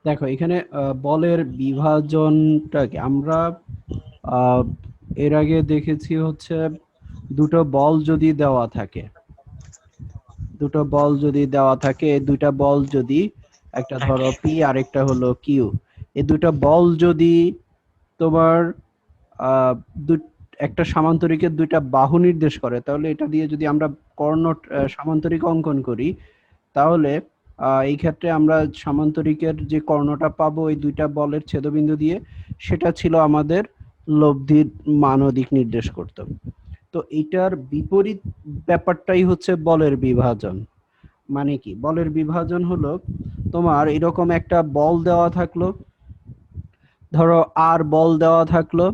দেখো এখানে বলের বিভাজনটাকে আমরা আহ, এর আগে দেখেছি হচ্ছে দুটো বল যদি দেওয়া থাকে, এই দুইটা বল যদি, একটা ধরো পি আর একটা হলো কিউ, এই দুইটা বল যদি তোমার আহ একটা সামান্তরিকের দুইটা বাহু নির্দেশ করে, তাহলে এটা দিয়ে যদি আমরা কর্ণ সামান্তরিক অঙ্কন করি, তাহলে এই ক্ষেত্রে আমরা সামান্তরিকের যে কর্ণটা পাবো এই দুইটা বলের ছেদবিন্দু দিয়ে, সেটা ছিল আমাদের লব্ধির মান ও দিক নির্দেশ করত। তো এটার বিপরীত ব্যাপারটাই হচ্ছে বলের বিভাজন। মানে কি বলের বিভাজন হলো, তোমার এরকম একটা বল দেওয়া থাকলো, ধরো আর বল দেওয়া থাকলো,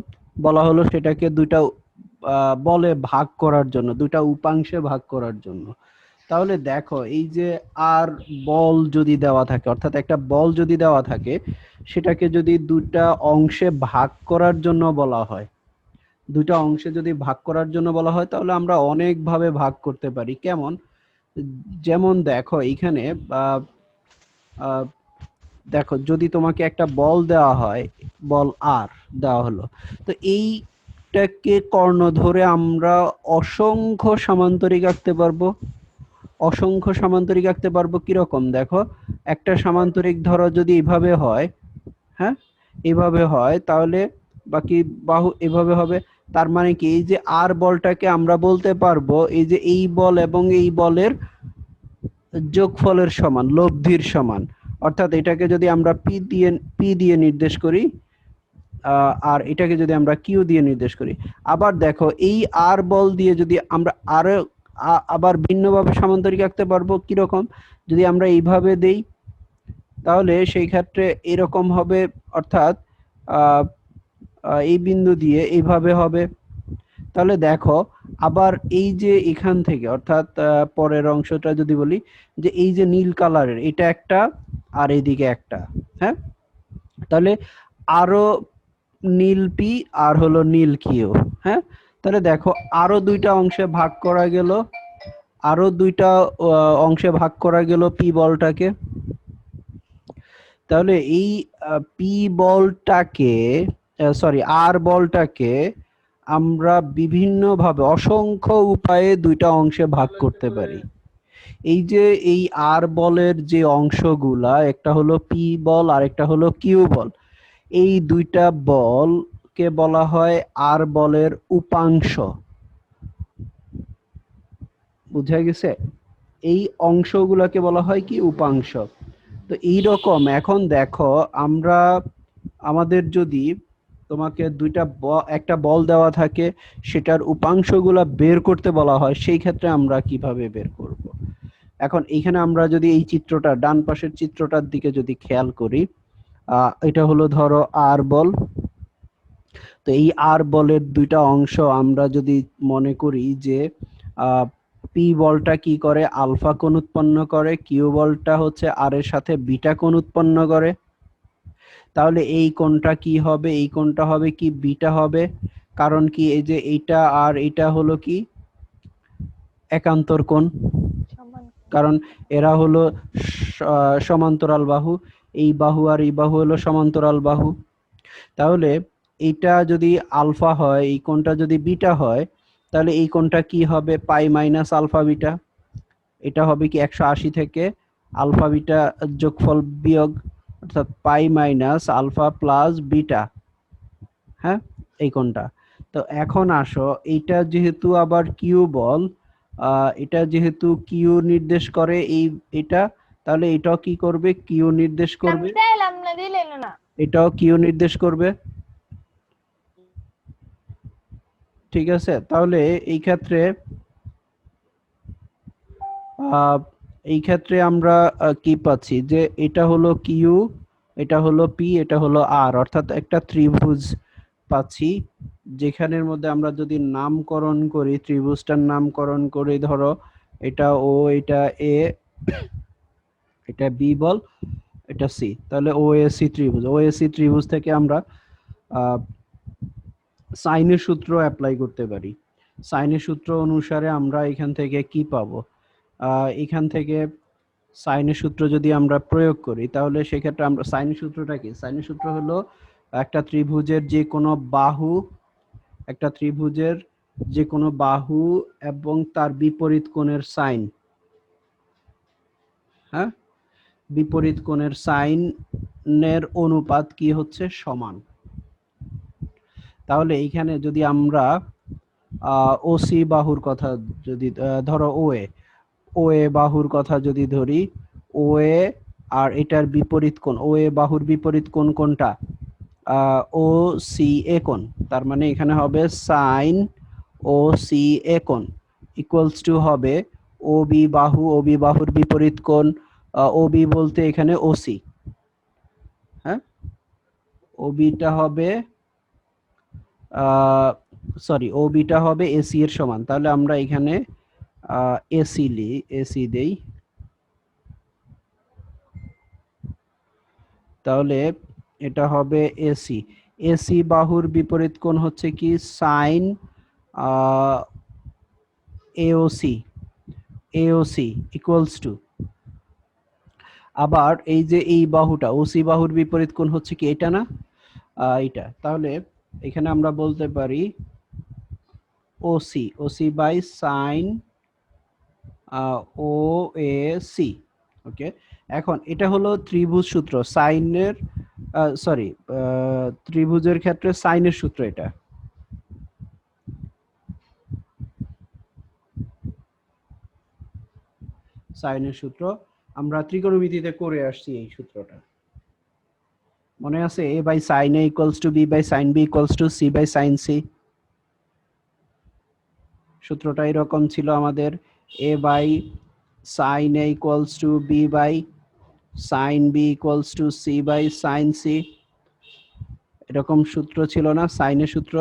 বলা হলো সেটাকে দুইটা বলে ভাগ করার জন্য, দুইটা উপাংশে ভাগ করার জন্য। তাহলে দেখো এই যে আর বল যদি দেওয়া থাকে, অর্থাৎ একটা বল যদি দেওয়া থাকে, সেটাকে যদি দুইটা অংশে ভাগ করার জন্য বলা হয়, দুইটা অংশে যদি ভাগ করার জন্য বলা হয়, তাহলে আমরা অনেক ভাবে ভাগ করতে পারি। কেমন? যেমন দেখো এইখানে আহ আহ, দেখো যদি তোমাকে একটা বল দেওয়া হয়, বল আর দেওয়া হলো, তো এইটাকে কর্ণ ধরে আমরা অসংখ্য সামান্তরিক আঁকতে পারবো। কিরকম দেখো, একটা সামান্তরিক ধরো যদি এইভাবে হয়, হ্যাঁ, এইভাবে হয়, তাহলে বাকি বাহু এভাবে হবে। তার মানে কি, এই যে আর বলটাকে আমরা বলতে পারবো এই যে এই বল এবং এই বলের যোগফলের সমান, লব্ধির সমান। অর্থাৎ এটাকে যদি আমরা পি দিয়ে নির্দেশ করি, আর এটাকে যদি আমরা কিউ দিয়ে নির্দেশ করি, আবার দেখো এই আর বল দিয়ে যদি আমরা আরো আবার ভিন্নভাবে সামান্তরিক আঁকতে পারবো। কিরকম? যদি আমরা এইভাবে দেই, তাহলে সেই ক্ষেত্রে এরকম হবে, অর্থাৎ আহ, এই বিন্দু দিয়ে এইভাবে হবে। তাহলে দেখো, আবার এই যে এখান থেকে, অর্থাৎ পরের অংশটা যদি বলি, যে এই যে নীল কালারের এটা একটা, আর এইদিকে একটা, হ্যাঁ, তাহলে আরো নীল পি আর হলো নীল কিউ, হ্যাঁ। তাহলে দেখো আরো দুইটা অংশে ভাগ করা গেল, পি বলটাকে। তাহলে এই পি বলটাকে, সরি আর বলটাকে আমরা বিভিন্নভাবে অসংখ্য উপায়ে দুইটা অংশে ভাগ করতে পারি। এই যে এই আর বলের যে অংশগুলা, একটা হলো পি বল আর একটা হলো কিউ বল, এই দুইটা বলকে বলা হয় আর বলের উপাংশ। বুঝা গেছে? এই অংশগুলোকে বলা হয় কি, উপাংশ। তো এইরকম এখন দেখো, আমরা আমাদের যদি তোমাকে একটা বল দেওয়া থাকে, সেটার উপাংশগুলা বের করতে বলা হয়, সেই ক্ষেত্রে আমরা কিভাবে বের করব? এখন এইখানে আমরা যদি এই চিত্রটা, ডান পাশের চিত্রটার দিকে যদি খেয়াল করি, এটা হলো ধরো আর বল। তো এই আর বলের দুইটা অংশ আমরা যদি মনে করি যে পি বলটা কি করে, আলফা কোণ উৎপন্ন করে, কিউ বলটা হচ্ছে আর এর সাথে বিটা কোণ উৎপন্ন করে, তাহলে এই কোণটা কি হবে, এই কোণটা হবে কি বিটা হবে। কারণ কি, এই যে এইটা আর এইটা হলো কি একান্তর কোণ, কারণ এরা হলো সমান্তরাল বাহু, এই বাহু আর এই বাহু হলো সমান্তরাল বাহু। তাহলে এইটা যদি আলফা হয়, এই কোণটা যদি বিটা হয়, তাহলে এই কোণটা কি হবে, পাই মাইনাস আলফা বিটা। এটা হবে কি 180 থেকে আলফা বিটা যোগফল বিয়োগ, অর্থাৎ পাই মাইনাস আলফা প্লাস বিটা, হ্যাঁ, এই কোণটা। তো এখন আসো, এইটা যেহেতু আবার কিউ বল, এটা যেহেতু কিউ নির্দেশ করে এই এটা, তাহলে এটাও কি করবে, কিউ নির্দেশ করবে, এটাও কিউ নির্দেশ করবে। ঠিক আছে? তাহলে এই ক্ষেত্রে আমরা কি পাচ্ছি, যে এটা হলো কিউ, এটা হলো পি, এটা হলো আর, অর্থাৎ একটা ত্রিভুজ পাচ্ছি, যেখানের মধ্যে আমরা যদি নামকরণ করি, ত্রিভুজটার নামকরণ করি, ধরো এটা ও, এটা এ, এটা বি বল, এটা সি, তাহলে ও এ সি ত্রিভুজ থেকে আমরা সাইনের সূত্র অ্যাপ্লাই করতে পারি। সাইনের সূত্র অনুসারে আমরা এখান থেকে কি পাবো, এখান থেকে সাইনের সূত্র যদি আমরা প্রয়োগ করি তাহলে সেক্ষেত্রে আমরা সাইনের সূত্রটা কি? সাইনের সূত্র হলো একটা ত্রিভুজের যে কোনো বাহু, একটা ত্রিভুজের যে কোনো বাহু এবং তার বিপরীত কোণের সাইন, হ্যাঁ, বিপরীত কোণের সাইনের অনুপাত কি হচ্ছে? সমান। তাহলে এইখানে যদি আমরা ওসি বাহুর কথা যদি ধরো ও এ বাহুর কথা যদি ধরি, ও এ আর এটার বিপরীত কোণ, ও এ বাহুর বিপরীত কোণ কোনটা? ও সি এ কোণ। তার মানে এখানে হবে সাইন ও সি এ কোণ ইকুয়ালস টু হবে ও বি বাহু, ও বি বাহুর বিপরীত কোণ, ও বি বলতে এখানে ওসি, হ্যাঁ, ও বিটা হবে সরি, ও বিটা হবে এসি এর সমান। তাহলে আমরা এখানে এসি দেই। তাহলে এটা হবে এসি। এসি বাহুর বিপরীত কোণ হচ্ছে কি? Sine AOC, AOC equals to, আবার এই যে এই বাহুটা ওসি বাহুর বিপরীত কোণ হচ্ছে কি? এটা না, এটা। তাহলে এখানে আমরা বলতে পারি OC, OC by sine O A C. Okay, এখন এটা হলো ত্রিভুজ সূত্র, সাইনের সরি, ত্রিভুজের ক্ষেত্রে সাইনের সূত্র। এটা সাইনের সূত্র আমরা ত্রিকোণমিতিতে করে আসছি। এই সূত্রটা মনে আছে? A by sine A equals to B by sine B equals to C by sine C. সূত্রটা এরকম ছিল আমাদের, A by sine A equals to B by sine B equals to C by sine C. এরকম সূত্র ছিল না সাইনের সূত্র?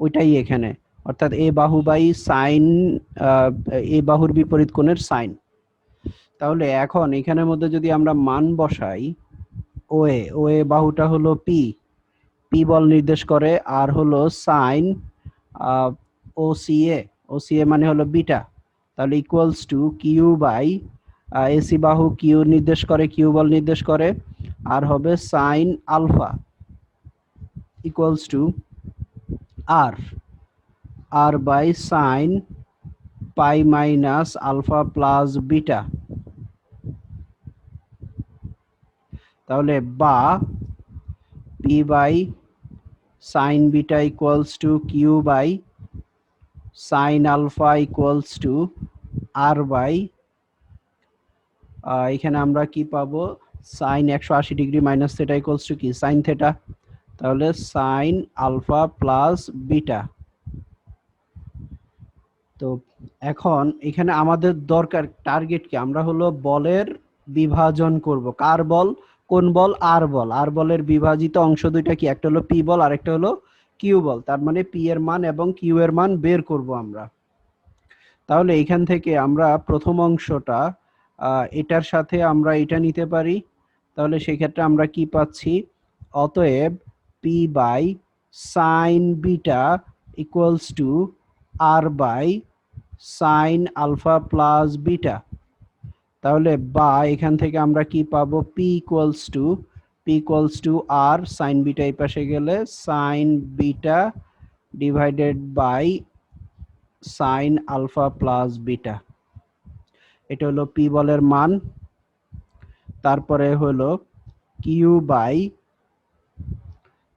ওইটাই এখানে, অর্থাৎ এ বাহু বাই সাইন, এ বাহুর বিপরীত কোণের সাইন। তাহলে এখন এখানের মধ্যে যদি আমরা মান বসাই, ও এ বাহুটা হলো পি, পি বল নির্দেশ করে, আর হলো sine O C A, O C A মানে হলো বিটা। তাহলে equals to Q by AC বাহু কিউ নির্দেশ করে, কিউ বল নির্দেশ করে, আর হবে sine alpha equals to R, R by sine pi minus alpha plus beta. তাহলে বা P by sine beta equals to Q by sine alpha equals to R by, এখানে আমরা কি পাবো? Sine 180 degree minus theta equals to কি? Sine theta. তাহলে sign alpha plus beta. তো এখন এখানে আমাদের দরকার টার্গেট কি? আমরা হলো বলের বিভাজন করব। কার বল? কোন বল? আর বল। আর বলের বিভাজিত অংশ দুইটা কি? একটা হলো পি বল আর একটা হলো কিউ বল। তার মানে পি এর মান এবং কিউ এর মান বের করব আমরা। তাহলে এখান থেকে আমরা প্রথম অংশটা এটার সাথে আমরা এটা নিতে পারি। তাহলে সেক্ষেত্রে আমরা কি পাচ্ছি? অতএব P by sine beta equals to R by sine alpha plus beta. তাহলে বা এখান থেকে আমরা কি পাবো? P equals to R sine beta এই পাশে গেলে sine beta divided by sine alpha plus beta. এটা হলো পি বলের মান। তারপরে হলো Q by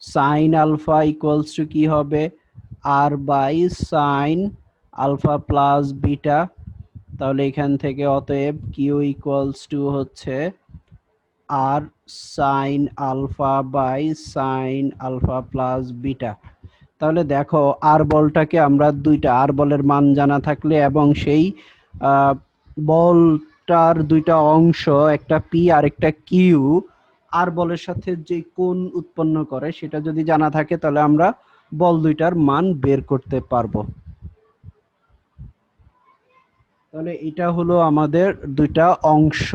sine alpha equals to কি হবে? R by sine alpha plus beta. তাহলে এখান থেকে অতএব কিউ ইকুয়ালস টু হচ্ছে আর sign alpha by sine alpha plus beta. তাহলে দেখো আর বলটাকে আমরা দুইটা, আর বলের মান জানা থাকলে এবং সেই বলটার দুইটা অংশ, একটা পি আর একটা কিউ, আর বলের সাথে যে কোণ উৎপন্ন করে সেটা যদি জানা থাকে তাহলে আমরা বল দুইটার মান বের করতে পারবো। তাহলে এটা হলো আমাদের দুইটা অংশ,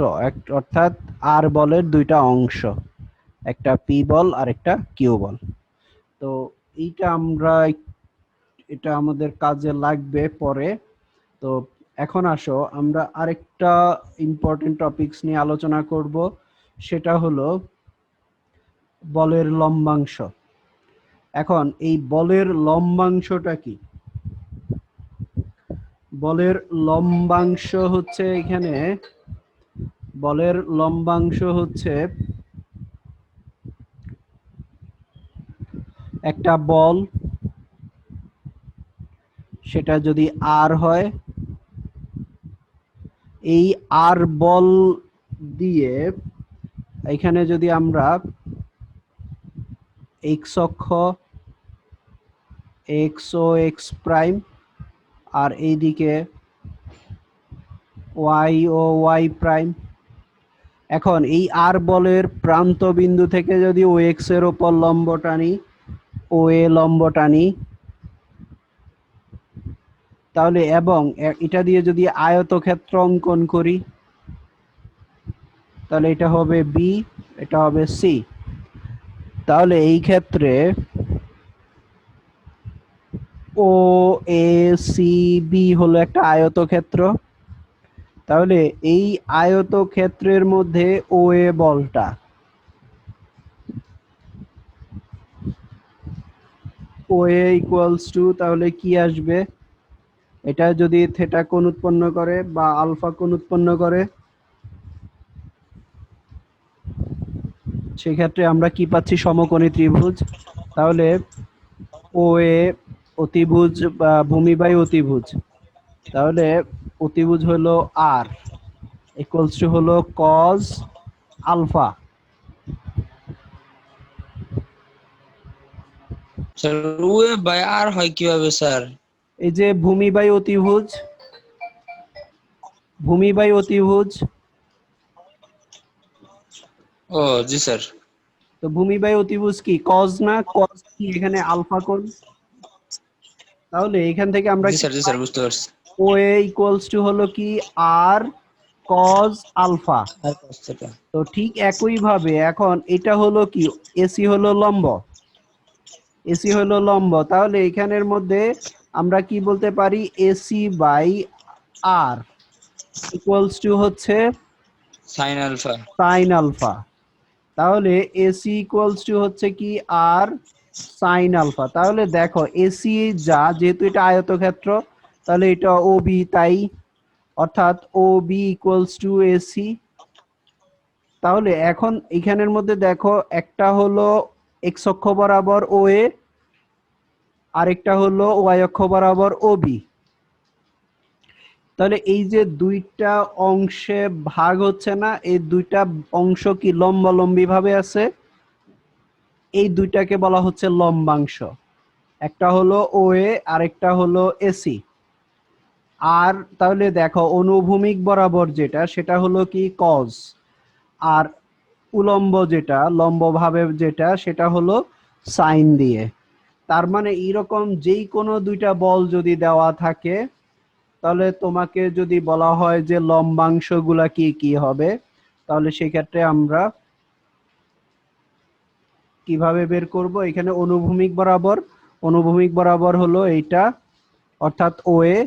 অর্থাৎ আর বলের দুইটা অংশ, একটা পি বল আর একটা কিউ বল। তো এইটা আমরা, এটা আমাদের কাজে লাগবে পরে। তো এখন আসো আমরা আরেকটা ইম্পর্টেন্ট টপিকস নিয়ে আলোচনা করব, সেটা হলো বলের লম্বাংশ। এখন এই বলের লম্বাংশটা কি? বলের লম্বাংশ হচ্ছে এখানে, বলের লম্বাংশ হচ্ছে একটা বল, সেটা যদি আর হয়, এই আর বল দিয়ে এখানে যদি আমরা এক্স অক্ষ, এক্স ও এক্স প্রাইম, আর এইদিকে ওয়াই ও ওয়াই প্রাইম। এখন এই আর বলের প্রান্ত বিন্দু থেকে যদি ও এক্স এর ওপর লম্ব টানি, ও এ লম্ব টানি, তাহলে এবং এটা দিয়ে যদি আয়তক্ষেত্র অঙ্কন করি, তাহলে এটা হবে বি, এটা হবে সি। তাহলে এই ক্ষেত্রে ও এ সি বি হলো একটা আয়তক্ষেত্র। তাহলে এই আয়তক্ষেত্রের মধ্যে ও এ বলটা, ও এ ইকুয়ালস টু, তাহলে কি আসবে? এটা যদি থেটা কোণ উৎপন্ন করে বা আলফা কোণ উৎপন্ন করে, সেক্ষেত্রে আমরা কি পাচ্ছি? সমকোণী ত্রিভুজ। তাহলে ও এ অতিভুজ বা ভূমি বাই অতিভুজ, তাহলে অতিভুজ হলো আর ইকুয়ালস টু হলো cos alpha. Sir O A by R হয় কিভাবে স্যার? এই যে ভূমি বাই অতিভুজ, ভূমি বাই অতিভুজ, ও জি স্যার। তো ভূমি বাই অতিভুজ কি কজ না? কজ কি এখানে আলফা কোণ। তাহলে এখান থেকে আমরা জি কি স্যার, জি স্যার, বুঝতে পারছি। ও এ ইকুয়ালস টু হলো কি আর কজ আলফা। আর cos theta। তো ঠিক একই ভাবে এখন এটা হলো কি, এসি হলো লম্ব, এসি হলো লম্ব, তাহলে এখানের মধ্যে আমরা কি বলতে পারি? AC by R equals to হচ্ছে sin আলফা। Sine alpha. তাহলে এসি ইকুয়ালস টু হচ্ছে কি আর সাইন আলফা। তাহলে দেখো এসি যা, যেহেতু এটা আয়তক্ষেত্র, তাহলে এটা ও বি তাই, অর্থাৎ ও বি ইকুয়ালস টু এসি। তাহলে এখন এখানের মধ্যে দেখো একটা হলো এক্স অক্ষ বরাবর ও এ, আরেকটা হলো ওয়াই অক্ষ বরাবর ও বি। তাহলে এই যে দুইটা অংশে ভাগ হচ্ছে না, এই দুইটা অংশ কি লম্বালম্বি ভাবে আছে, এই দুইটাকে বলা হচ্ছে লম্বাংশ। একটা হলো ও এ, আরেকটা হলো এসি। আর তাহলে দেখো অনুভূমিক বরাবর যেটা, সেটা হলো কি কজ, আর উলম্ব যেটা, লম্ব ভাবে যেটা, সেটা হলো সাইন দিয়ে। তার মানে এইরকম যেই কোনো দুইটা বল যদি দেওয়া থাকে, তাহলে তোমাকে যদি বলা হয় যে লম্বাংশগুলা কি কি হবে, তাহলে সেক্ষেত্রে আমরা কিভাবে বের করব? এখানে অনুভূমিক বরাবর, অনুভূমিক বরাবর হলো এইটা, অর্থাৎ ও এ,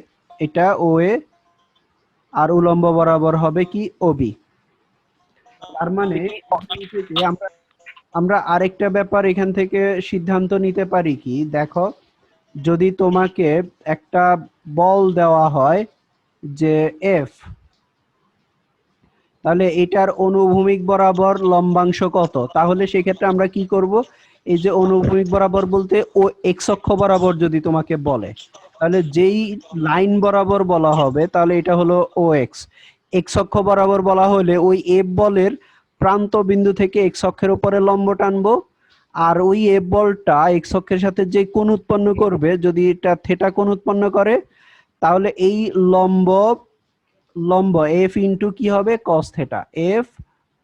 এটা ও এ, আর উলম্ব বরাবর হবে কি ওবি। তার মানে এখান থেকে আমরা আমরা আরেকটা ব্যাপার এখান থেকে সিদ্ধান্ত নিতে পারি কি, দেখো যদি তোমাকে একটা বল দেওয়া হয় যে এফ, তাহলে এটার অনুভূমিক বরাবর লম্বাংশ কত, তাহলে সেক্ষেত্রে আমরা কি করব? এই যে অনুভূমিক বরাবর বলতে ও এক্স অক্ষ বরাবর যদি তোমাকে বলে, তাহলে যেই লাইন বরাবর বলা হবে, তাহলে এটা হলো ও এক্স। এক্স অক্ষ বরাবর বলা হলে ওই এফ বলের প্রান্ত বিন্দু থেকে এক্স অক্ষের উপরে লম্ব টানবো, আর ওই এফ বলটা এক্স অক্ষের সাথে যে কোণ উৎপন্ন করবে, যদি এটা থেটা কোণ উৎপন্ন করে, তাহলে এই লম্ব, লম্ব এফ ইন্টু কি হবে? Cos theta, F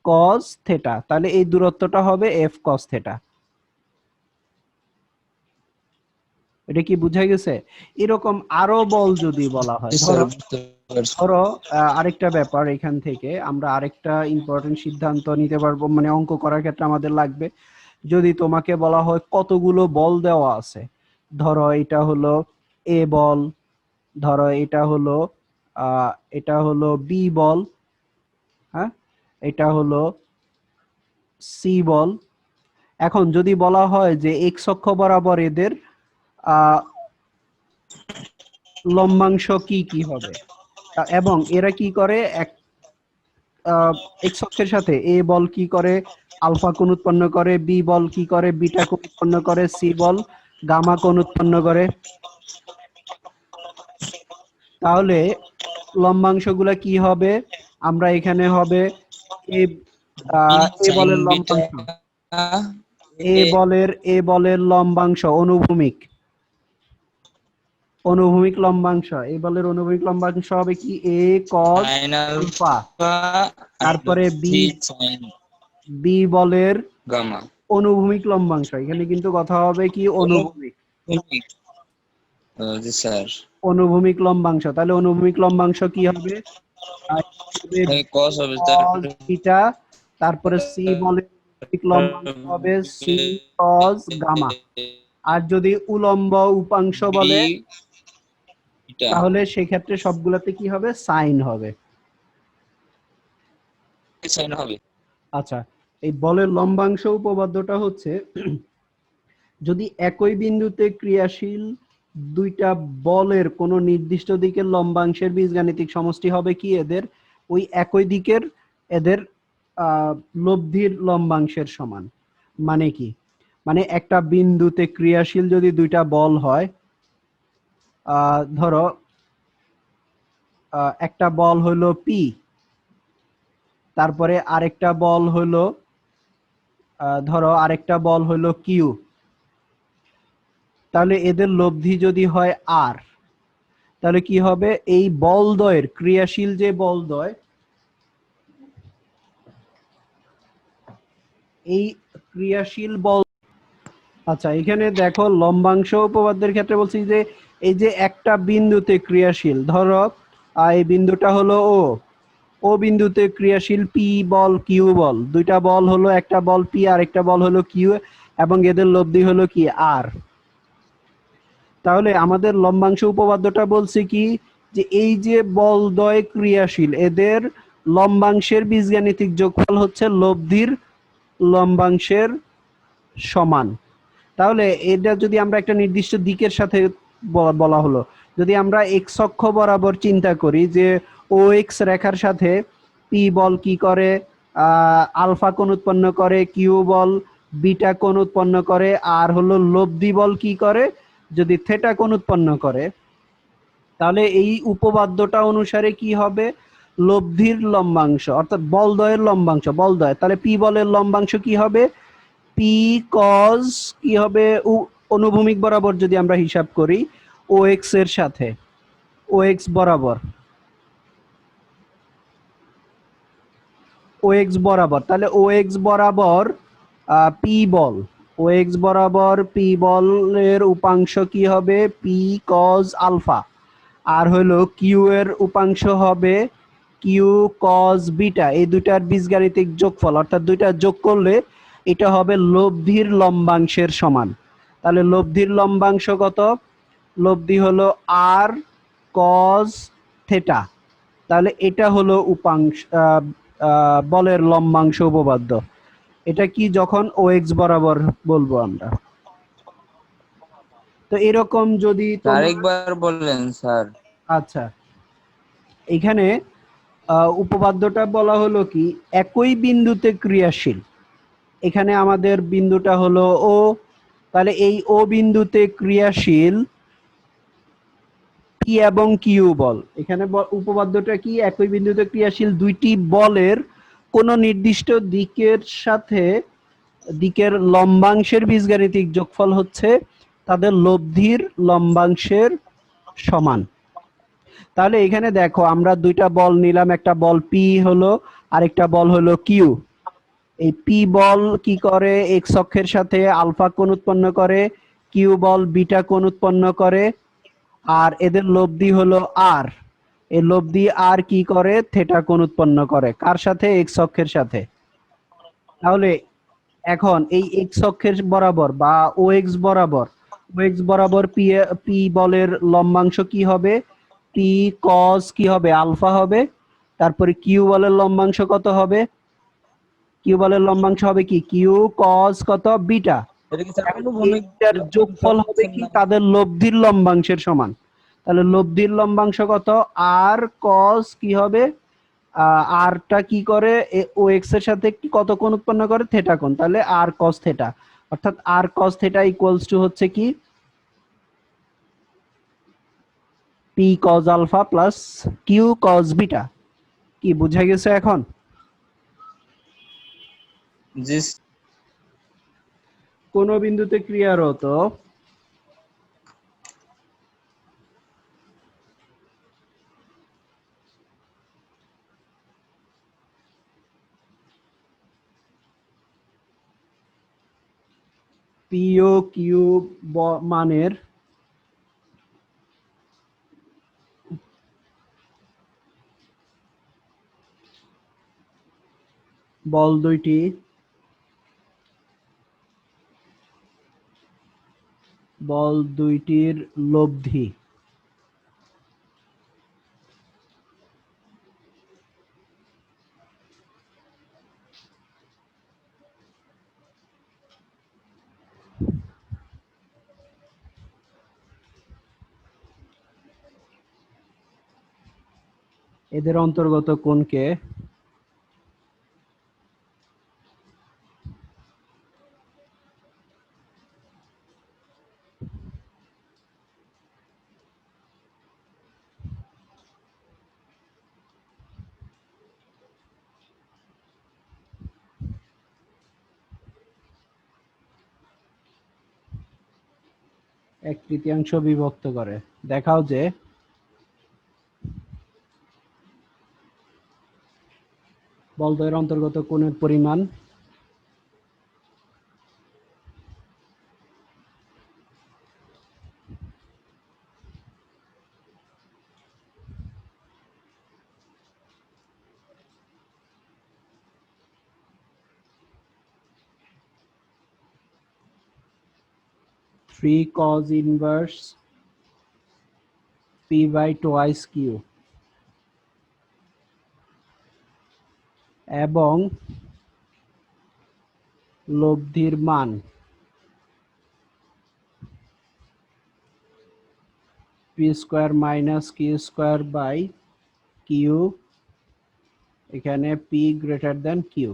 cos theta. তাহলে এই দূরত্বটা হবে এফ কস থেটা। এটা কি বুঝা গেছে? এরকম আরো বল যদি বলা হয়, জি স্যার, ধরো বুঝতে পারছি। ধরো আরেকটা ব্যাপার, এখান থেকে আমরা আরেকটা ইম্পর্টেন্ট সিদ্ধান্ত নিতে পারবো, মানে অঙ্ক করার ক্ষেত্রে আমাদের লাগবে। যদি তোমাকে বলা হয় কতগুলো বল দেওয়া আছে, ধরো এটা হলো এ বল, ধরো এটা হলো এটা হলো বি বল, হ্যাঁ, এটা হলো সি বল। এখন যদি বলা হয় যে এক্স অক্ষ বরাবর এদের আহ, লম্বাংশ কি কি হবে, এবং এরা কি করে, এক এক্স অক্ষের সাথে এ বল কি করে, আলফা কোণ উৎপন্ন করে, বি বল কি করে, বিটা কোণ উৎপন্ন করে, সি বল গামা কোণ উৎপন্ন করে। তাহলে লম্বাংশগুলা কি হবে, আমরা এখানে হবে এ এ সাইন বলের বিটা লম্বাংশ, এ বলের লম্বাংশ অনুভূমিক, অনুভূমিক লম্বাংশ, এ বলের অনুভূমিক লম্বাংশ হবে কি এ কস সাইন আলফা। আলফা আর তারপরে বি, থ্রি সাইন বি বলের গামা। অনুভূমিক লম্বাংশ, এখানে কিন্তু কথা হবে কি অনুভূমিক, জি স্যার। অনুভূমিক লম্বাংশ। তাহলে অনুভূমিক লম্বাংশ কি হবে, কস হবে cos থিটা, তারপরে সি বলের অনুভূমিক লম্বাংশ হবে সি cos গামা। আর যদি উলম্ব উপাংশ বলে বিটা তাহলে সেক্ষেত্রে সবগুলাতে কি হবে, সাইন হবে। সাইন হবে। আচ্ছা, এই বলের লম্বাংশ উপপাদ্যটা হচ্ছে যদি একই বিন্দুতে ক্রিয়াশীল দুইটা বলের কোন নির্দিষ্ট দিকের লম্বাংশের বীজগাণিতিক সমষ্টি হবে কি এদের ওই একই দিকের এদের লব্ধির লম্বাংশের সমান। মানে কি, মানে একটা বিন্দুতে ক্রিয়াশীল যদি দুইটা বল হয়, ধরো একটা বল হলো পি, তারপরে আরেকটা বল হলো ধরো আরেকটা বল হলো কিউ, তাহলে এদের লব্ধি যদি হয় আর, তাহলে কি হবে, এই বলদ্বয়ের ক্রিয়াশীল যে বলদ্বয়, এই ক্রিয়াশীল বল, আচ্ছা এখানে দেখো লম্বাংশ উপপাদ্যের ক্ষেত্রে বলছি যে এই যে একটা বিন্দুতে ক্রিয়াশীল, ধরো এই বিন্দুটা হলো ও বিন্দুতে ক্রিয়াশীল পি বল কিউ বল, দুইটা বল হলো, একটা বল পি আর একটা বল হলো কিউ, এবং এদের লব্ধি হলো কি আর। তাহলে আমাদের লম্বাংশ উপপাদ্যটা বলছে কি যে এই যে বলদ্বয় ক্রিয়াশীল এদের লম্বাংশের বীজগাণিতিক যোগফল হচ্ছে লব্ধির লম্বাংশের সমান। তাহলে এটা যদি আমরা একটা নির্দিষ্ট দিকের সাথে বলা হলো, যদি আমরা এক্স অক্ষ বরাবর চিন্তা করি যে ও এক্স রেখার সাথে পি বল কি করে, আলফা কোণ উৎপন্ন করে, কিউ বল বিটা কোণ উৎপন্ন করে, আর হলো লব্ধি বল কি করে, যদি থেটা কোণ উৎপন্ন করে, তাহলে এই উপপাদ্যটা অনুসারে কি হবে, লব্ধির লম্বাংশ অর্থাৎ বলদ্বয়ের লম্বাংশ, বলদ্বয়, তাহলে পি বলের লম্বাংশ কি হবে, পি কজ কি হবে, অনুভূমিক বরাবর যদি আমরা হিসাব করি ও এক্স এর সাথে, ও এক্স বরাবর, ও এক্স বরাবর, তাহলে ও এক্স বরাবর পি বল, ও এক্স বরাবর পি বলের উপাংশ কি হবে পি কজ আলফা, আর হলো কিউ এর উপাংশ হবে কিউ কজ বিটা, এই দুইটার বীজগাণিতিক যোগফল অর্থাৎ দুইটা যোগ করলে এটা হবে লব্ধির লম্বাংশের সমান। তাহলে লব্ধির লম্বাংশ কত, লব্ধি হলো আর কজ থেটা, তাহলে এটা হলো উপাংশ বলের লম্বাংশ উপপাদ্য। এটা কি যখন ও এক্স বরাবর বলবো আমরা। তো এরকম যদি আরেকবার বললেন স্যার। আচ্ছা, এখানে উপপাদ্যটা বলা হলো কি একই বিন্দুতে ক্রিয়াশীল, এখানে আমাদের বিন্দুটা হলো ও, তাহলে এই ও বিন্দুতে ক্রিয়াশীল পি এবং কিউ বল, এখানে উপপাদ্যটা কি একই বিন্দুতে ক্রিয়াশীল দুইটি বলের কোন নির্দিষ্ট দিকের সাথে দিকের লম্বাংশের বীজগাণিতিক যোগফল হচ্ছে তাদের লব্ধির লম্বাংশের সমান। তাহলে এখানে দেখো আমরা দুইটা বল নিলাম, একটা বল পি হলো আরেকটা বল হলো কিউ। এই পি বল কি করে এক্স অক্ষের সাথে আলফা কোণ উৎপন্ন করে, কিউ বল বিটা কোণ উৎপন্ন করে, আর এদের লব্ধি হলো আর, এই লব্ধি আর কি করে থেটা কোণ উৎপন্ন করে, কার সাথে, এক্স অক্ষের সাথে। তাহলে এখন এই এক্স অক্ষের বরাবর বা ও এক্স বরাবর পি বলের লম্বাংশ কি হবে, পি কস কি হবে, আলফা হবে। তারপরে কিউ বলের লম্বাংশ কত হবে, কিউ বলের লম্বাংশ হবে কি কিউ কস কত বিটা। এটা কি স্যার এখন অনুভূমিক এইটার লম্বাংশ যোগফল হবে লিখছেন কি না? তাদের লব্ধির লম্বাংশের সমান। তাহলে লব্ধির লম্বাংশ কত, আর কস কি হবে, আরটা কি করে ও এক্স এর সাথে কি কত কোণ উৎপন্ন করে, থেটা কোণ। তাহলে আর কস থেটা, অর্থাৎ R cos theta equals to হচ্ছে কি P cos alpha plus Q cos beta. কি বুঝা গেছে এখন? জি কোন বিন্দুতে ক্রিয়ারত পি ও কিউ মানের বল দুইটির লব্ধি এদের অন্তর্গত কোণকে এক তৃতীয়াংশ বিভক্ত করে। দেখাও যে বলদ্বয়ের অন্তর্গত কোণের পরিমাণ three cos inverse P by twice Q এবং লব্ধির মান P square minus Q square by Q, এখানে পি গ্রেটার দেন কিউ।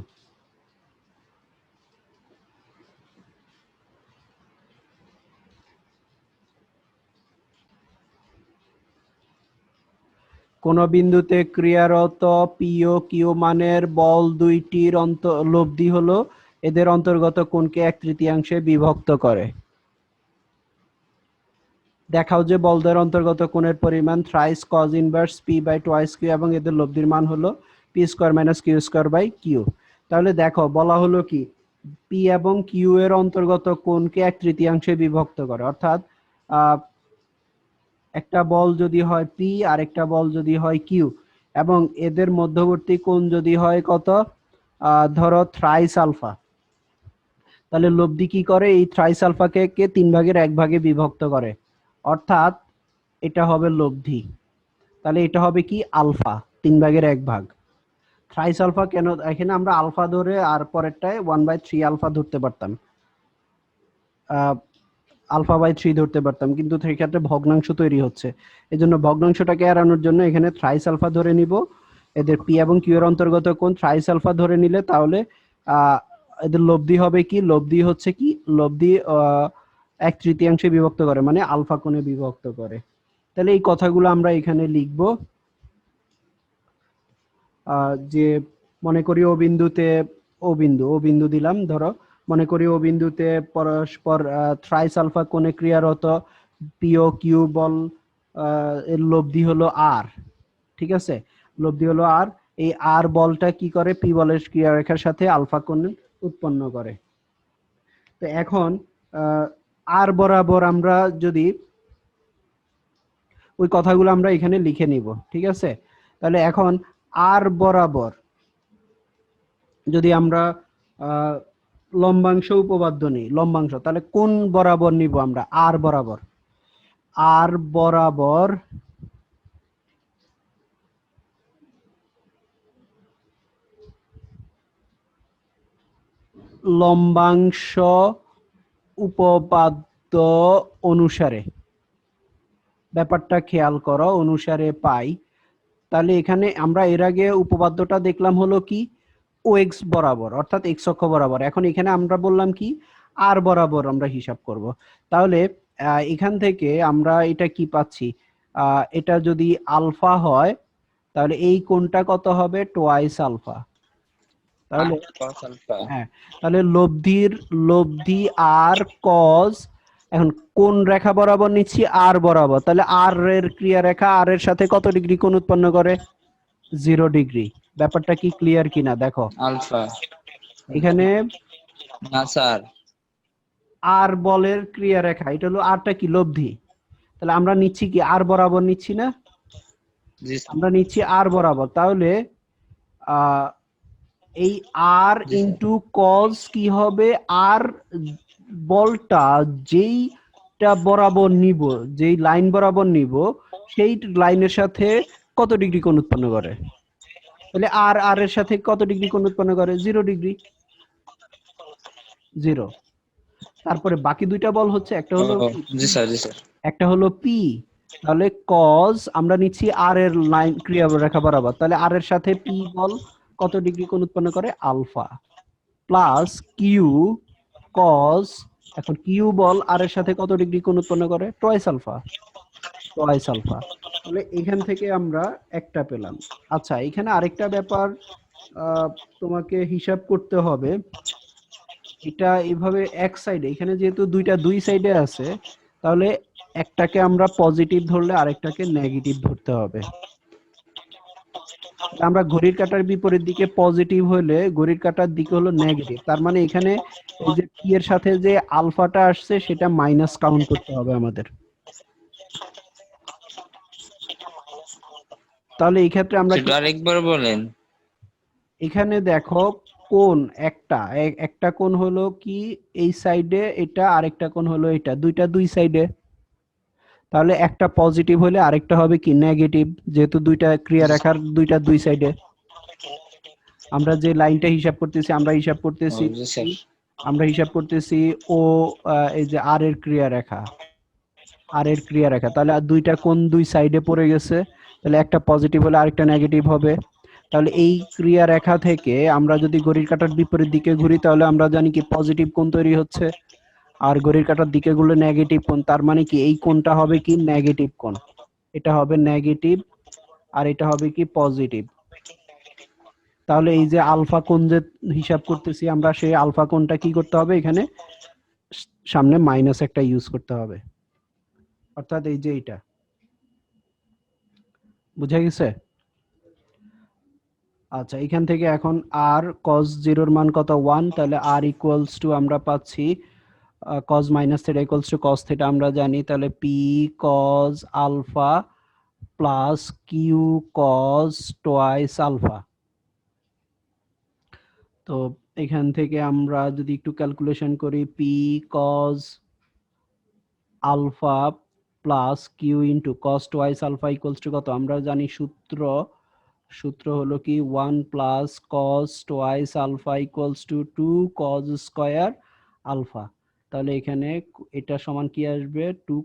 কোন বিন্দুতে ক্রিয়ারত পি ও কিউ মানের বল দুইটির লব্ধি হলো এদের অন্তর্গত কোণকে এক তৃতীয়াংশে বিভক্ত করে। দেখাও যে বলদের অন্তর্গত কোণের পরিমাণ thrice cos inverse P by twice Q এবং এদের লব্ধির মান হলো P square minus Q square by Q. তাহলে দেখো বলা হলো কি পি এবং কিউ এর অন্তর্গত কোণকে এক তৃতীয়াংশে বিভক্ত করে, অর্থাৎ একটা বল যদি হয় পি আর একটা বল যদি হয় কিউ এবং এদের মধ্যবর্তী কোণ যদি হয় কত, ধরো থ্রাইস আলফা, তাহলে লব্ধি কি করে এই থ্রাইস আলফাকে কে 3/1 বিভক্ত করে, অর্থাৎ এটা হবে লব্ধি। তাহলে এটা হবে কি আলফা 3/1। থ্রাইস আলফা কেন, এখানে আমরা আলফা ধরে আর পরেরটায় 1/3 আলফা ধরতে পারতাম, আলফা বাই 3 ধরতে পারতাম, কিন্তু সেই ক্ষেত্রে ভগ্নাংশ তৈরি হচ্ছে। এই জন্য ভগ্নাংশটাকে এড়ানোর জন্য এখানে থ্রাইস আলফা ধরে নিব। এদের পি এবং কিউ এর অন্তর্গত কোণ থ্রাইস আলফা ধরে নিলে তাহলে এদের লব্ধি হবে কি, লব্ধি হচ্ছে কি, লব্ধি এক তৃতীয়াংশে বিভক্ত করে মানে আলফা কোণে বিভক্ত করে। তাহলে এই কথাগুলো আমরা এখানে লিখব যে মনে করি ও বিন্দুতে ও বিন্দু দিলাম, ধরো মনে করি ও বিন্দুতে পরস্পর থ্রাইস আলফা কোণে ক্রিয়ারত পি ও কিউ বল এর লব্ধি হলো আর, ঠিক আছে, লব্ধি হলো আর। এই আর বলটা কি করে পি বলের ক্রিয়ারেখার সাথে আলফা কোণ উৎপন্ন করে। তো এখন আর বরাবর আমরা যদি ওই কথাগুলো আমরা এখানে লিখে নিব, ঠিক আছে। তাহলে এখন আর বরাবর যদি আমরা লম্বাংশ উপপাদ্য নিই, লম্বাংশ, তাহলে কোন বরাবর নিব আমরা, আর বরাবর, আর বরাবর লম্বাংশ উপপাদ্য অনুসারে, ব্যাপারটা খেয়াল করো, অনুসারে পাই। তাহলে এখানে আমরা এর আগে উপপাদ্যটা দেখলাম হলো কি ও এক্স বরাবর, অর্থাৎ এক্স অক্ষ বরাবর। এখন এখানে আমরা বললাম কি আর বরাবর আমরা হিসাব করব। তাহলে এখান থেকে আমরা এটা কি পাচ্ছি, এটা যদি আলফা হয় তাহলে এই কোণটা কত হবে, টোয়াইস আলফা। তাহলে cos alpha হ্যাঁ, তাহলে লব্ধি আর কজ, এখন কোন রেখা বরাবর নিচ্ছি, আর বরাবর, তাহলে আর এর ক্রিয়া রেখা আর এর সাথে কত ডিগ্রি কোণ উৎপন্ন করে, 0 ডিগ্রি। ব্যাপারটা কি ক্লিয়ার কিনা দেখো। alpha এখানে না স্যার আর বলের ক্রিয়া রেখা, এটা হলো আরটা কি লব্ধি, তাহলে আমরা নিচ্ছি কি আর বরাবর নিচ্ছি না, জি আমরা নিচ্ছি আর বরাবর। তাহলে আহ এই আর জি স্যার ইন্টু কজ কি হবে, আর বলটা যেইটা বরাবর নিব, যেই লাইন বরাবর নিব, সেই লাইনের সাথে কত ডিগ্রি কোণ উৎপন্ন করে, তাহলে আর আর এর সাথে কত ডিগ্রি কোণ উৎপন্ন করে, 0 ডিগ্রি, 0। তারপরে বাকি দুইটা বল হচ্ছে, একটা হলো ও কি জি স্যার জি স্যার একটা হলো পি। তাহলে কজ আমরা নিচ্ছি আর এর লাইন ক্রিয়া রেখা বরাবর, তাহলে আর এর সাথে পি বল কত ডিগ্রি কোণ উৎপন্ন করে, আলফা, প্লাস কিউ কজ, এখন কিউ বল আর এর সাথে কত ডিগ্রি কোণ উৎপন্ন করে, টোয়াইস আলফা, টোয়াইস আলফা। তাহলে এখান থেকে আমরা একটা পেলাম। আচ্ছা, এখানে আরেকটা ব্যাপার তোমাকে হিসাব করতে হবে। এটা এভাবে এক সাইডে, এখানে যেহেতু দুই সাইডে আছে, তাহলে একটাকে আমরা পজিটিভ ধরলে আরেকটাকে নেগেটিভ ধরতে হবে। আমরা ঘড়ির কাঁটার বিপরীত দিকে পজিটিভ হলে ঘড়ির কাঁটার দিকে হলো নেগেটিভ, তার মানে এখানে এই যে পি এর সাথে যে আলফাটা আসছে সেটা মাইনাস কাউন্ট করতে হবে আমাদের। তাহলে এই ক্ষেত্রে আমরা কি, সেটা আরেকবার বলেন এখানে দেখো কোণ একটা কোণ হলো কি এই সাইডে এটা, আরেকটা কোণ হলো এটা, দুই সাইডে। তাহলে একটা পজিটিভ হলে আরেকটা হবে কি নেগেটিভ, যেহেতু দুইটা ক্রিয়া রেখার দুই সাইডে। আমরা যে লাইনটা হিসাব করতেছি, ও জি স্যার আমরা হিসাব করতেছি ও এই যে আর এর ক্রিয়া রেখা, তাহলে আর দুইটা কোণ দুই সাইডে পড়ে গেছে, তাহলে একটা পজিটিভ হলে আরেকটা নেগেটিভ হবে। তাহলে এই ক্রিয়া রেখা থেকে আমরা যদি ঘড়ির কাঁটার বিপরীত দিকে ঘুরি, তাহলে আমরা জানি কি পজিটিভ কোণ তৈরি হচ্ছে, আর ঘড়ির কাঁটার দিকে ঘুরলে নেগেটিভ কোণ, তার মানে কি এই কোণটা হবে কি নেগেটিভ কোণ, এটা হবে নেগেটিভ, আর এটা হবে কি পজিটিভ। তাহলে এই যে আলফা কোণ যে হিসাব করতেছি আমরা, সেই আলফা কোণটা কি করতে হবে, এখানে সামনে মাইনাস একটা ইউজ করতে হবে, অর্থাৎ এই যে এটা, বুঝা গেছে? আচ্ছা, এখান থেকে এখন আর cos 0 এর মান কত, 1, তাহলে r ইকুয়ালস টু আমরা পাচ্ছি cos minus theta equals to cos theta আমরা জানি, তাহলে p cos alpha plus q cos twice alpha. তো এখান থেকে আমরা যদি একটু ক্যালকুলেশন করি, p cos alpha plus Q into cos twice alpha equals to কত, আমরা জানি সূত্র হলো কি 1 plus cos twice alpha equals to 2 cos square alpha. তাহলে এখানে এটা সমান কি আসবে, 2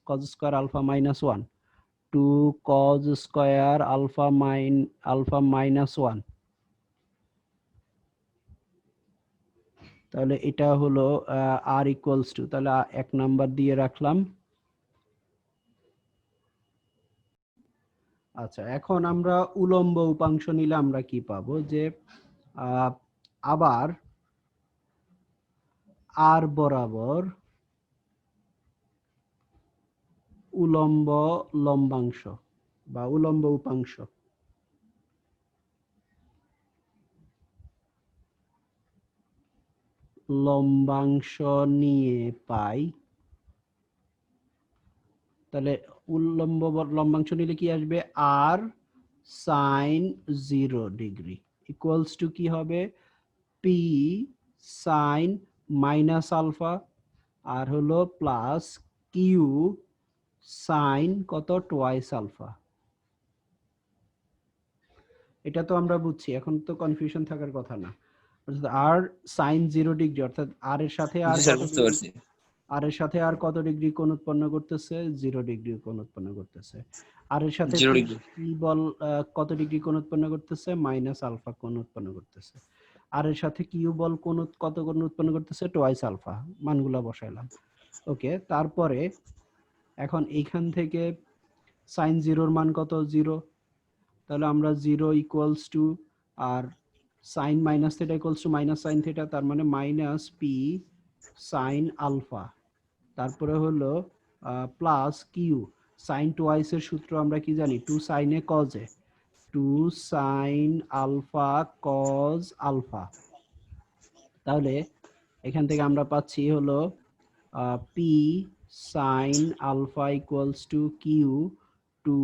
cos square alpha minus 1, 2 cos square alpha minus 1। তাহলে এটা হলো আর ইকুয়ালস টু, তাহলে এক নাম্বার দিয়ে রাখলাম। আচ্ছা, এখন আমরা উলম্ব উপাংশ নিলে আমরা কি পাবো, যে আবার আর বরাবর উলম্ব লম্বাংশ বা উলম্ব উপাংশ, লম্বাংশ নিয়ে পাই। তাহলে লম্বাংশ নিলে কি আসবে, আর সাইন 0 ডিগ্রি ইকুয়ালস টু কি হবে, পি সাইন মাইনাস আলফা, আর হলো প্লাস কিউ সাইন কত, টোয়াইস আলফা। এটা তো আমরা বুঝছি, এখন তো কনফিউশন থাকার কথা না। আর সাইন 0 ডিগ্রি, অর্থাৎ আর এর সাথে আর জি স্যার, কত বুঝতে ডিগ্রি, পারছি। আর এর সাথে আর কত ডিগ্রি কোণ উৎপন্ন করতেছে? 0 ডিগ্রি কোণ উৎপন্ন করতেছে। আর এর সাথে 0 পি, ডিগ্রি। পি বল কত ডিগ্রি কোণ উৎপন্ন করতেছে? মাইনাস আলফা কোণ উৎপন্ন করতেছে। আর এর সাথে কিউ বল কত কোণ উৎপন্ন করতেছে? Twice alpha. মানগুলা বসাইলাম। ওকে, তারপরে এখন এইখান থেকে সাইন 0 এর মান কত? 0। তাহলে আমরা 0 equals to, R sine minus theta equals to minus sine theta, তার মানে মাইনাস পি সাইন আলফা। তারপরে হলো প্লাস কিউ সাইন টোয়াইস এর সূত্র আমরা কি জানি? 2 sine A cos A, 2 sine alpha cos alpha. তাহলে এখান থেকে আমরা পাচ্ছি হলো P sine alpha equals to Q 2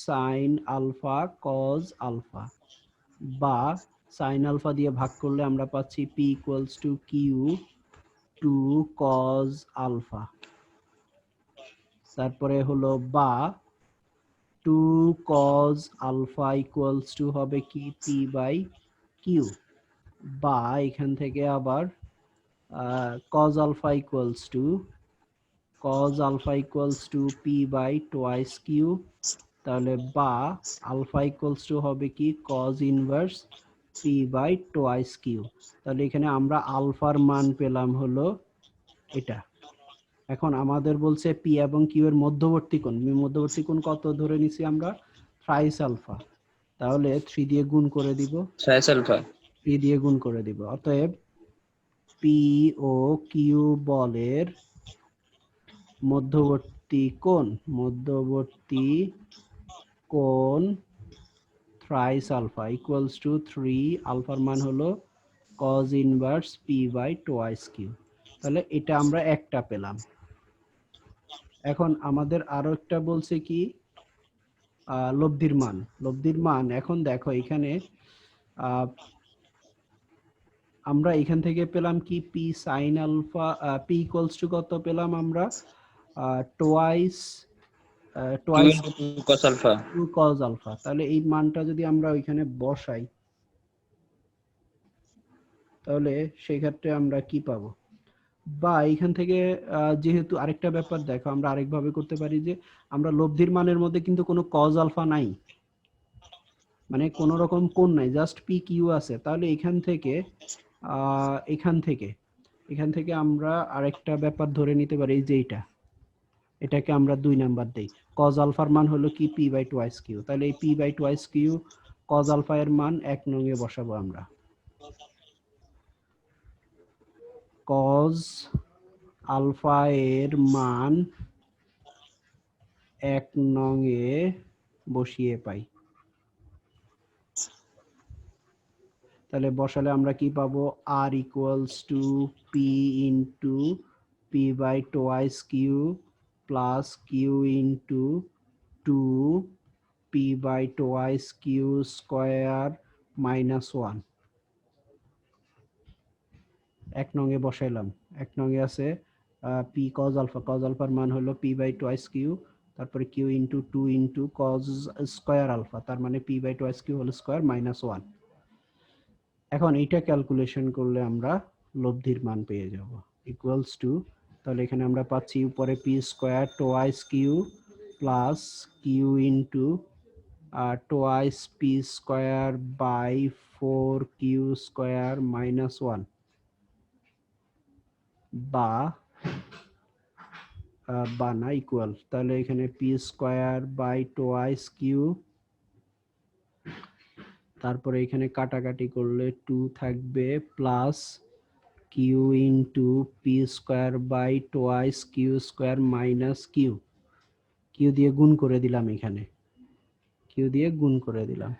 sine alpha cos alpha, বা সাইন আলফা দিয়ে ভাগ করলে আমরা পাচ্ছি P equals to Q 2 cos alpha. তারপরে হলো বা 2 cos আলফা ইকুয়ালস টু হবে কি? P by Q. বা এখান থেকে আবার cos alpha equals to P by twice Q. তাহলে বা আলফা ইকুয়ালস টু হবে কি? cos inverse P by twice Q. তাহলে এখানে আমরা আলফার মান পেলাম হলো এটা। এখন আমাদের বলছে পি এবং কিউ এর মধ্যবর্তী কোণ, মধ্যবর্তী কোণ কত ধরে নিছি আমরা? Thrice alpha. তাহলে 3 দিয়ে গুণ করে দিব, সাইস আলফা। 3 দিয়ে গুণ করে দিব। অতএব পি ও কিউ বলের মধ্যবর্তী কোণ থ্রাইস আলফা ইকুয়ালস টু 3, আলফার মান হলো cos inverse P by twice Q. তাহলে এটা আমরা একটা পেলাম। এখন আমাদের আরো একটা বলছে কি? লব্ধির মান। এখন দেখো এখানে আমরা এখান থেকে পেলাম কি? P sine alpha, P equals to কত পেলাম আমরা? Twice 2 into 2 cos alpha. 2 cos alpha. তাহলে এই মানটা যদি আমরা ওইখানে বসাই, তাহলে সেই ক্ষেত্রে আমরা কি পাবো? বা এইখান থেকে যেহেতু আরেকটা ব্যাপার দেখো, আমরা আরেকভাবে করতে পারি যে আমরা লব্ধির মানের মধ্যে কিন্তু কোনো cos আলফা নাই, মানে কোনো রকম কোণ নাই, জাস্ট পি কিউ আছে। তাহলে এখান থেকে আমরা আরেকটা ব্যাপার ধরে নিতে পারি যে এটাকে আমরা 2 নাম্বার দেই। cos আলফার মান হলো কি? P by twice Q. তাহলে এই P by twice Q cos alpha এর মান 1 নং এ বসাবো আমরা। cos আলফা এর মান 1 নং এ বসিয়ে পাই। তাহলে বসালে আমরা কি পাবো? R equals to P into P by twice Q plus Q into 2 P by twice Q square minus 1। 1 নং এ বসাইলাম। 1 নং এ আছে পি কজ আলফার মান হলো পি বাই টোয়াইস কিউ, তারপরে Q into 2 into cos square alpha, তার মানে P by twice Q whole square minus 1। এখন এইটা ক্যালকুলেশন করলে আমরা লব্ধির মান পেয়ে যাব ইকুয়ালস টু, তাহলে এখানে আমরা পাচ্ছি উপরে P square twice Q plus Q into twice P square by 4 Q square minus 1, বা না ইকুয়াল। তাহলে এখানে P square by twice Q, তারপরে এখানে কাটাকাটি করলে 2 থাকবে, plus Q into P square by twice Q square minus Q, Q দিয়ে গুণ করে দিলাম, এখানে কিউ দিয়ে গুণ করে দিলাম।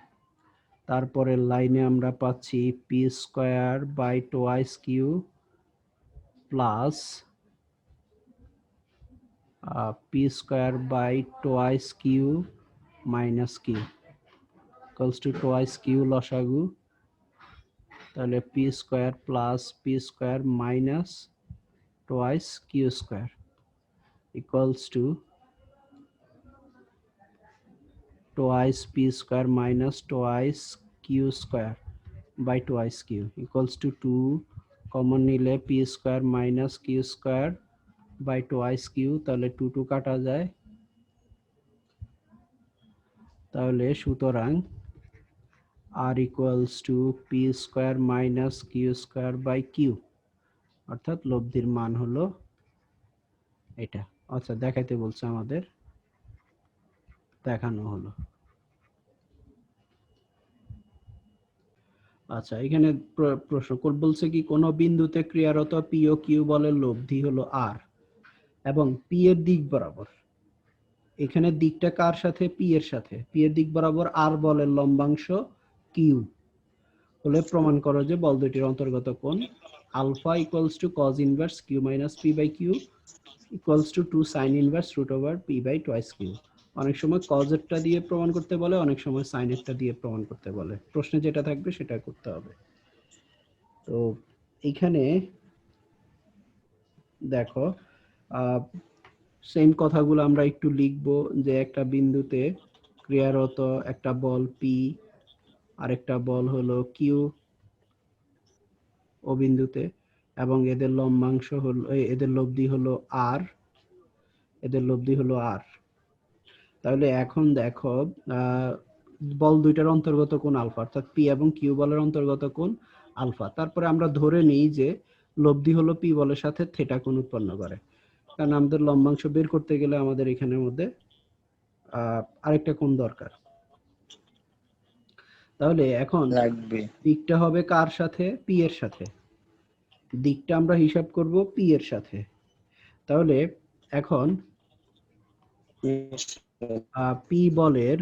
তারপরে লাইনে আমরা পাচ্ছি P square by twice Q plus P square by twice Q minus Q equals to twice Q লসাগু। তাহলে P square plus P square minus twice Q square equals to twice P square minus twice Q square by twice Q equals to 2 common নিলে P square minus Q square by twice Q, তাহলে 2 2 কাটা যায়, তাহলে সুতরাং R equals to P square minus Q square by Q, অর্থাৎ লব্ধির মান হলো এটা। আচ্ছা দেখাইতে বলছে আমাদের, দেখানো হলো। আচ্ছা এখানে প্রশ্ন বলছে কি কোন বিন্দুতে ক্রিয়ারত পি ও কিউ বলের লব্ধি হলো আর এবং পি এর দিক বরাবর, এখানে দিকটা কার সাথে, পি এর সাথে, পি এর দিক বরাবর আর বলের লম্বাংশ কিউ হলে প্রমাণ করো যে বল দুটির অন্তর্গত কোণ alpha equals to cos inverse Q minus P by Q equals to 2 sine inverse root over P by twice Q. অনেক সময় কজেরটা দিয়ে প্রমাণ করতে বলে, অনেক সময় সাইনেরটা দিয়ে প্রমাণ করতে বলে, প্রশ্নে যেটা থাকবে সেটা করতে হবে। তো এখানে দেখো সেম কথাগুলো আমরা একটু লিখবো, যে একটা বিন্দুতে ক্রিয়ারত একটা বল পি আর একটা বল হলো কিউ ও বিন্দুতে, এবং এদের লম্বাংশ হলো, এদের লব্ধি হলো আর, এদের লব্ধি হলো আর। তাহলে এখন দেখো বল দুইটার অন্তর্গত কোণ আলফা, অর্থাৎ পি এবং কিউ বলের অন্তর্গত কোণ আলফা। তারপরে আমরা ধরে নিই যে লব্ধি হলো পি বলের সাথে থিটা কোণ উৎপন্ন করে, কারণ আমাদের লম্বাংশ বের করতে গেলে আমাদের এখানের মধ্যে আরেকটা কোণ দরকার। তাহলে এখন লাগবে দিকটা হবে কার সাথে, পি এর সাথে, দিকটা আমরা হিসাব করব পি এর সাথে। তাহলে এখন পি বলের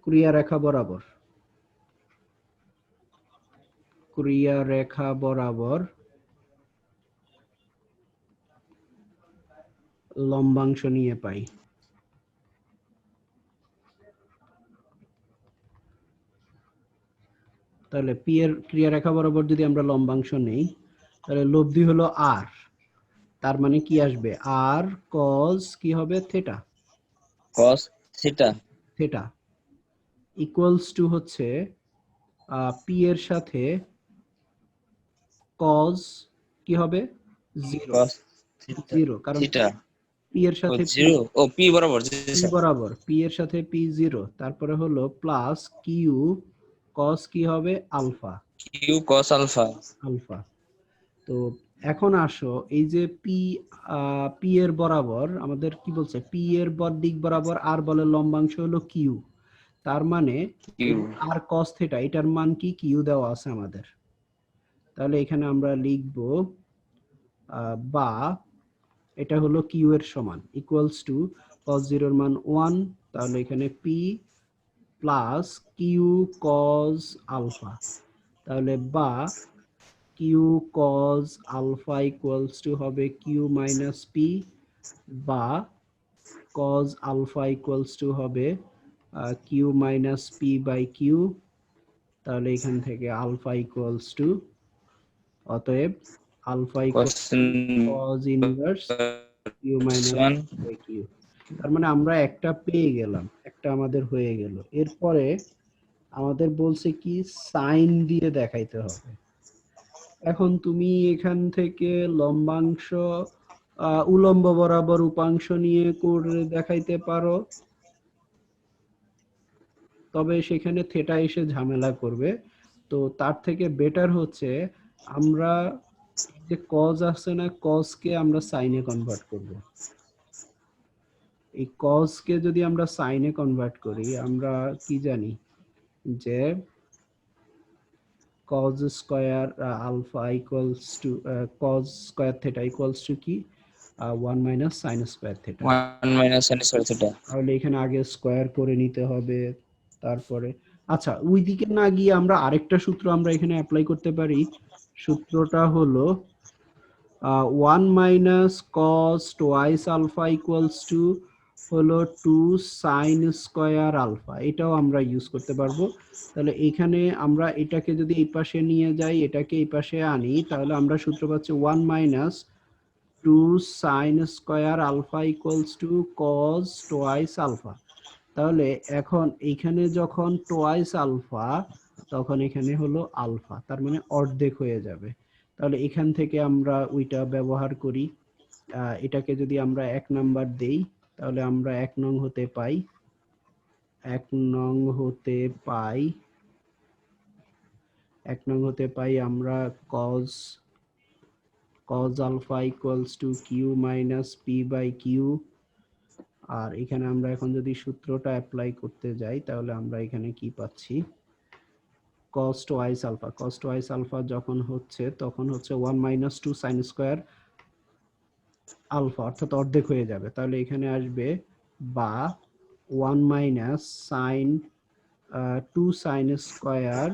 ক্রিয়া রেখা বরাবর, ক্রিয়া রেখা বরাবর লম্বাংশ নিয়ে পাই। তাহলে পি এর ক্রিয়া রেখা বরাবর যদি আমরা লম্বাংশ নেই, তাহলে লব্ধি হলো আর, তার মানে কি আসবে, আর কজ কি হবে, theta, cos theta theta equals to হচ্ছে পি এর সাথে কজ কি হবে, জিরো, cos থিটা জিরো, কারণ থিটা পি এর ও সাথে জিরো, ও পি বরাবর জি পি স্যার, বরাবর, পি এর সাথে পি জিরো, তারপরে হলো প্লাস কিউ কস কি হবে, alpha, Q cos alpha. Alpha. তো এখন আসো এই যে পি, পি এর বরাবর আমাদের কি বলছে, পি এর দিক বরাবর আর বলের লম্বাংশ হলো কিউ, তার মানে কিউ আর কস থিটা এটার মান কি, কিউ দেওয়া আছে আমাদের। তাহলে এখানে আমরা লিখব বা এটা হলো কিউ এর সমান ইকুয়ালস টু কস জিরোর মান 1, তাহলে এখানে P plus Q cos alpha, তাহলে বা Q cos alpha equals to হবে কিউ মাইনাস পি, বা কজ আলফা ইকুয়ালস টু হবে Q minus P by Q. তাহলে এখান থেকে আলফা ইকুয়ালস টু, অতএব alpha equals to cos inverse Q minus by Q. তার মানে আমরা একটা পেয়ে গেলাম, একটা আমাদের হয়ে গেল। এরপরে আমাদের বলছে কি সাইন দিয়ে দেখাইতে হবে। এখন তুমি এখান থেকে লম্বাংশ উলম্ব বরাবর উপাংশ নিয়ে করে দেখাইতে পারো, তবে সেখানে থিটা এসে ঝামেলা করবে। তো তার থেকে বেটার হচ্ছে আমরা যে কজ আছে না, কজ কে আমরা সাইনে কনভার্ট করব। এই কজ কে যদি আমরা সাইনে কনভার্ট করি, আমরা কি জানি যে cos square alpha equals to cos square theta equals to কি 1 minus sin square theta. 1 minus sin square theta. তাহলে এখানে আগে স্কয়ার করে নিতে হবে, তারপরে আচ্ছা ওইদিকে না গিয়ে আমরা আরেকটা সূত্র আমরা এখানে অ্যাপ্লাই করতে পারি। সূত্রটা হলো 1 minus cos twice alpha equals to হলো 2 sin স্কয়ার আলফা, এটাও আমরা ইউজ করতে পারবো। তাহলে এখানে আমরা এটাকে যদি এই পাশে নিয়ে যাই, এটাকে এই পাশে আনি, তাহলে আমরা সূত্র পাচ্ছি 1 minus 2 sin square alpha equals to cos twice alpha. তাহলে এখন এইখানে যখন টোয়াইস আলফা তখন এখানে হলো আলফা, তার মানে অর্ধেক হয়ে যাবে। তাহলে এখান থেকে আমরা ওইটা ব্যবহার করি, এটাকে যদি আমরা 1 নাম্বার দেই তাহলে আমরা 1 নং হতে পাই 1 নং হতে পাই 1 নং হতে পাই আমরা cos alpha equals to Q minus P by Q. আর এখানে আমরা এখন যদি সূত্রটা অ্যাপ্লাই করতে যাই তাহলে আমরা এখানে কি পাচ্ছি, cos twice alpha যখন হচ্ছে তখন হচ্ছে 1 মাইনাস 2 sin স্কয়ার আলফা, অর্থাৎ অর্ধেক হয়ে যাবে। তাহলে এখানে আসবে বা 1 minus sin 2 sin square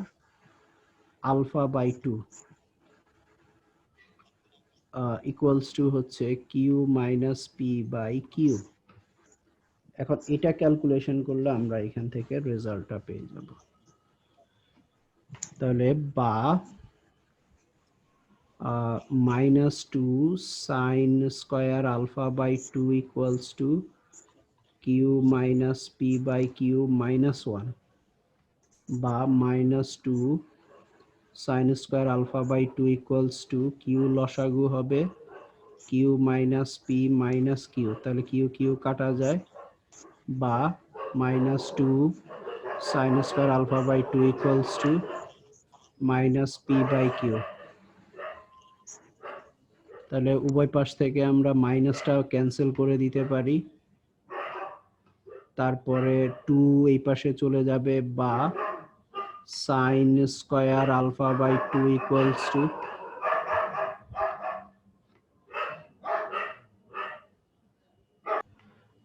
alpha by 2 equals to হচ্ছে Q minus P by Q. এখন এটা ক্যালকুলেশন করলে আমরা এখান থেকে রেজাল্টটা পেয়ে যাব। তাহলে বা minus 2 sin square alpha by 2 equals to q minus p by q minus 1 বা minus 2 sin square alpha by 2 equals to q লসাগু হবে q minus p minus q, তাহলে q q কাটা যায়, বা minus 2 sin square alpha by 2 equals to minus p by q। তাহলে উভয় পাশ থেকে আমরা মাইনাসটা ক্যান্সেল করে দিতে পারি, তারপরে 2 এই পাশে চলে যাবে বা sin square alpha by 2 equals to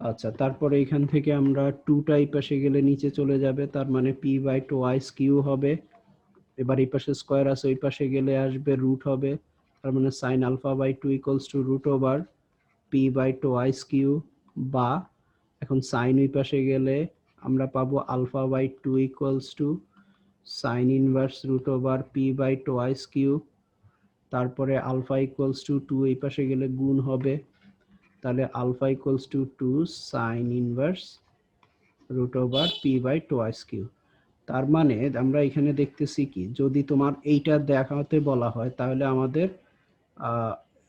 আচ্ছা, তারপরে এখান থেকে আমরা 2টা এই পাশে গেলে নিচে চলে যাবে, তার মানে p বাই টোয়াইস কিউ হবে। এবার এই পাশে স্কয়ার আছে, ওই পাশে গেলে আসবে রুট হবে, তার মানে sin alpha by 2 equals to root over p by twice Q, বা এখন সাইন ওই পাশে গেলে আমরা পাবো alpha by 2 equals to sine inverse root over P by twice Q, তারপরে আলফা ইকুয়ালস টু 2 এই পাশে গেলে গুণ হবে, তাহলে alpha equals to 2 sine inverse root over P by twice Q. তার মানে আমরা এখানে দেখতেছি কি, যদি তোমার এইটা দেখাতে বলা হয় তাহলে আমাদের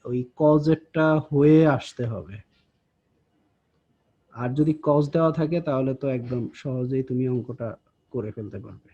ওই কজেরটা হয়ে আসতে হবে, আর যদি কজ দেওয়া থাকে তাহলে তো একদম সহজেই তুমি অঙ্কটা করে ফেলতে পারবে।